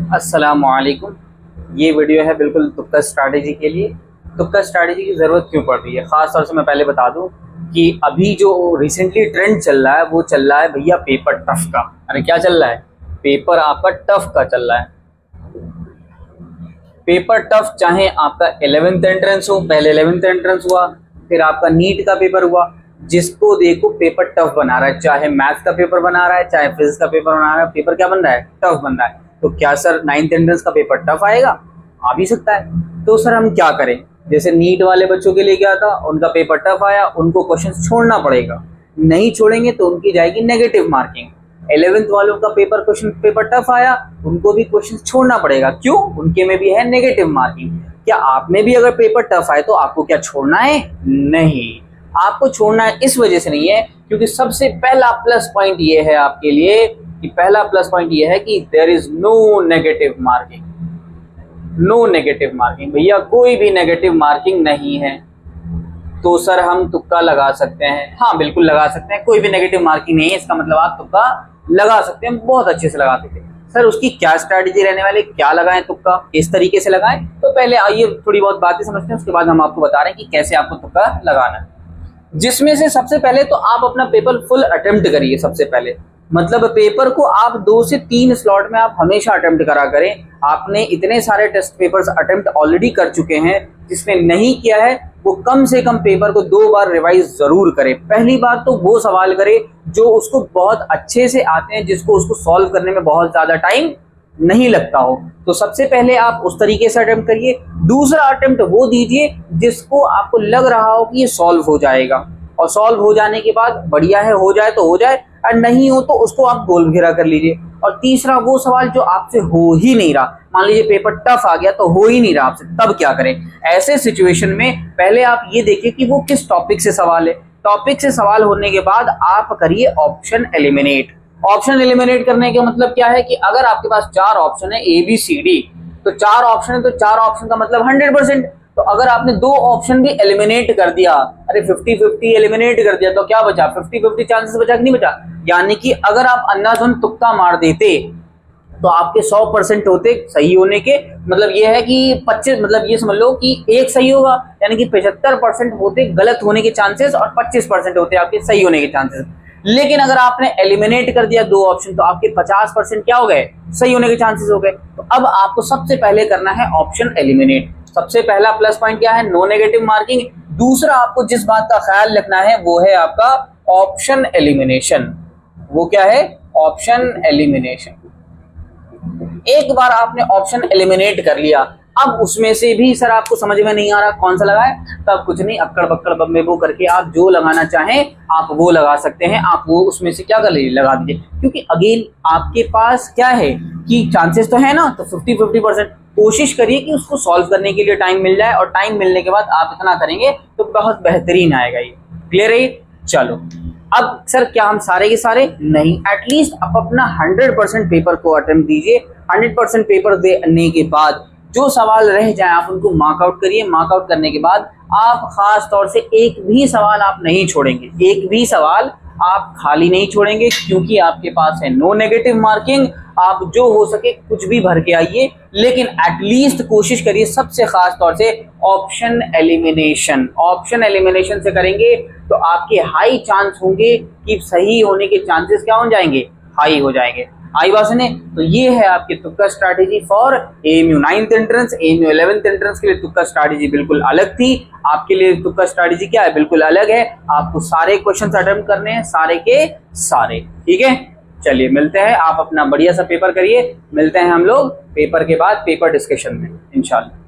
अस्सलामुअलैकुम। ये वीडियो है बिल्कुल तुक्का स्ट्रैटेजी के लिए। तुक्का स्ट्रैटेजी की ज़रूरत क्यों पड़ रही है, ख़ास तौर से मैं पहले बता दूं कि अभी जो रिसेंटली ट्रेंड चल रहा है वो चल रहा है भैया पेपर टफ का। अरे क्या चल रहा है, पेपर आपका टफ का चल रहा है। पेपर टफ चाहे आपका 11th एंट्रेंस हो, पहले 11th एंट्रेंस हुआ, फिर आपका नीट का पेपर हुआ, जिसको देखो पेपर टफ बना रहा है। चाहे मैथ्स का पेपर बना रहा है, चाहे फिजिक्स का पेपर बना रहा है, पेपर क्या बन रहा है, टफ बन रहा है। तो क्या सर 9th एंट्रेंस का पेपर टफ आएगा? आ भी सकता है। तो सर हम क्या करें? जैसे नीट वाले बच्चों के लिए क्या था, उनका पेपर टफ आया, उनको क्वेश्चन छोड़ना पड़ेगा। नहीं छोड़ेंगे तो उनकी जाएगी नेगेटिव मार्किंग। 11th वालों का पेपर टफ आया, उनको भी क्वेश्चन छोड़ना पड़ेगा। क्यों? उनके में भी है नेगेटिव मार्किंग। क्या आप में भी अगर पेपर टफ आए तो आपको क्या छोड़ना है? नहीं, आपको छोड़ना है इस वजह से नहीं है क्योंकि सबसे पहला प्लस पॉइंट ये है आपके लिए कि पहला प्लस पॉइंट ये है कि there is no negative marking. No negative marking, भैया कोई भी नेगेटिव मार्किंग नहीं है। तो सर हम तुक्का लगा सकते हैं? हाँ बिल्कुल लगा सकते हैं, कोई भी नेगेटिव मार्किंग नहीं है, इसका मतलब आप तुक्का लगा सकते हैं, बहुत अच्छे से लगा सकते हैं। सर उसकी क्या स्ट्रैटेजी रहने वाली, क्या लगाएं तुक्का, किस तरीके से लगाएं? तो पहले आइए थोड़ी बहुत बातें समझते हैं, उसके बाद हम आपको बता रहे हैं कि कैसे आपको तुक्का लगाना है। जिसमें से सबसे पहले तो आप अपना पेपर फुल अटेम्प्ट करिए। सबसे पहले मतलब पेपर को आप 2 से 3 स्लॉट में आप हमेशा अटेम्प्ट करा करें। आपने इतने सारे टेस्ट पेपर्स अटेम्प्ट ऑलरेडी कर चुके हैं, जिसने नहीं किया है वो कम से कम पेपर को 2 बार रिवाइज जरूर करे। पहली बार तो वो सवाल करे जो उसको बहुत अच्छे से आते हैं, जिसको उसको सॉल्व करने में बहुत ज्यादा टाइम नहीं लगता हो। तो सबसे पहले आप उस तरीके से अटेम्प्ट करिए। दूसरा अटेम्प्ट वो दीजिए जिसको आपको लग रहा हो कि ये सॉल्व हो जाएगा, और सॉल्व हो जाने के बाद बढ़िया है, हो जाए तो हो जाए, और नहीं हो तो उसको आप गोल घेरा कर लीजिए। और तीसरा वो सवाल जो आपसे हो ही नहीं रहा, मान लीजिए पेपर टफ आ गया तो हो ही नहीं रहा आपसे, तब क्या करें? ऐसे सिचुएशन में पहले आप ये देखिए कि वो किस टॉपिक से सवाल है। टॉपिक से सवाल होने के बाद आप करिए ऑप्शन एलिमिनेट। ऑप्शन एलिमिनेट करने का मतलब क्या है कि अगर आपके पास 4 ऑप्शन है ABCD, तो 4 ऑप्शन है तो 4 ऑप्शन का मतलब 100%। तो अगर आपने 2 ऑप्शन भी एलिमिनेट कर दिया, अरे 50-50 एलिमिनेट कर दिया, तो क्या बचा? 50-50 चांसेस बचा कि नहीं बचा? यानी कि अगर आप अंधाधुंध तुक्का मार देते तो आपके 100% होते सही होने के, मतलब ये है कि 25, मतलब ये समझ लो कि एक सही होगा, यानी कि 75% होते गलत होने के चांसेस और 25% होते आपके सही होने के चांसेस। लेकिन अगर आपने एलिमिनेट कर दिया 2 ऑप्शन तो आपके 50% क्या हो गए? सही होने के चांसेस हो गए। तो अब आपको सबसे पहले करना है ऑप्शन एलिमिनेट। सबसे पहला प्लस पॉइंट क्या है? No negative marking. दूसरा आपको जिस बात का ख्याल रखना है वो है आपका ऑप्शन एलिमिनेशन। वो क्या है? Option elimination. एक बार आपने ऑप्शन एलिमिनेट कर लिया, अब उसमें से भी सर आपको समझ में नहीं आ रहा कौन सा लगाए, तब कुछ नहीं, अक्कड़ बक्कड़ बम्बे बो करके आप जो लगाना चाहें आप वो लगा सकते हैं। आप वो उसमें से क्या कर लीजिए, लगा दीजिए। क्योंकि अगेन आपके पास क्या है कि चांसेस तो है ना, तो 50-50% कोशिश करिए कि उसको सॉल्व करने के लिए टाइम मिल जाए, और टाइम मिलने के बाद आप इतना करेंगे तो बहुत बेहतरीन आएगा। ये क्लियर है? चलो अब सर क्या हम सारे के सारे नहीं, एटलीस्ट आप अपना 100% पेपर को अटेम्प्ट दीजिए। 100% पेपर देने के बाद जो सवाल रह जाए आप उनको मार्कआउट करिए। मार्कआउट करने के बाद आप खास तौर से एक भी सवाल आप नहीं छोड़ेंगे, एक भी सवाल आप खाली नहीं छोड़ेंगे, क्योंकि आपके पास है नो नेगेटिव मार्किंग। आप जो हो सके कुछ भी भर के आइए, लेकिन एटलीस्ट कोशिश करिए सबसे खास तौर से ऑप्शन एलिमिनेशन। ऑप्शन एलिमिनेशन से करेंगे तो आपके हाई चांस होंगे कि सही होने के चांसेस क्या हो जाएंगे, हाई हो जाएंगे। आई बात सुने? तो ये है आपकी तुक्का strategy for AMU 9th entrance. AMU 11th entrance के लिए तुक्का स्ट्रैटेजी बिल्कुल अलग थी, आपके लिए तुक्का स्ट्रैटेजी क्या है, बिल्कुल अलग है। आपको सारे क्वेश्चंस अटेम्प्ट करने हैं, सारे के सारे। ठीक है, चलिए मिलते हैं। आप अपना बढ़िया सा पेपर करिए, मिलते हैं हम लोग पेपर के बाद पेपर डिस्कशन में इंशाल्लाह।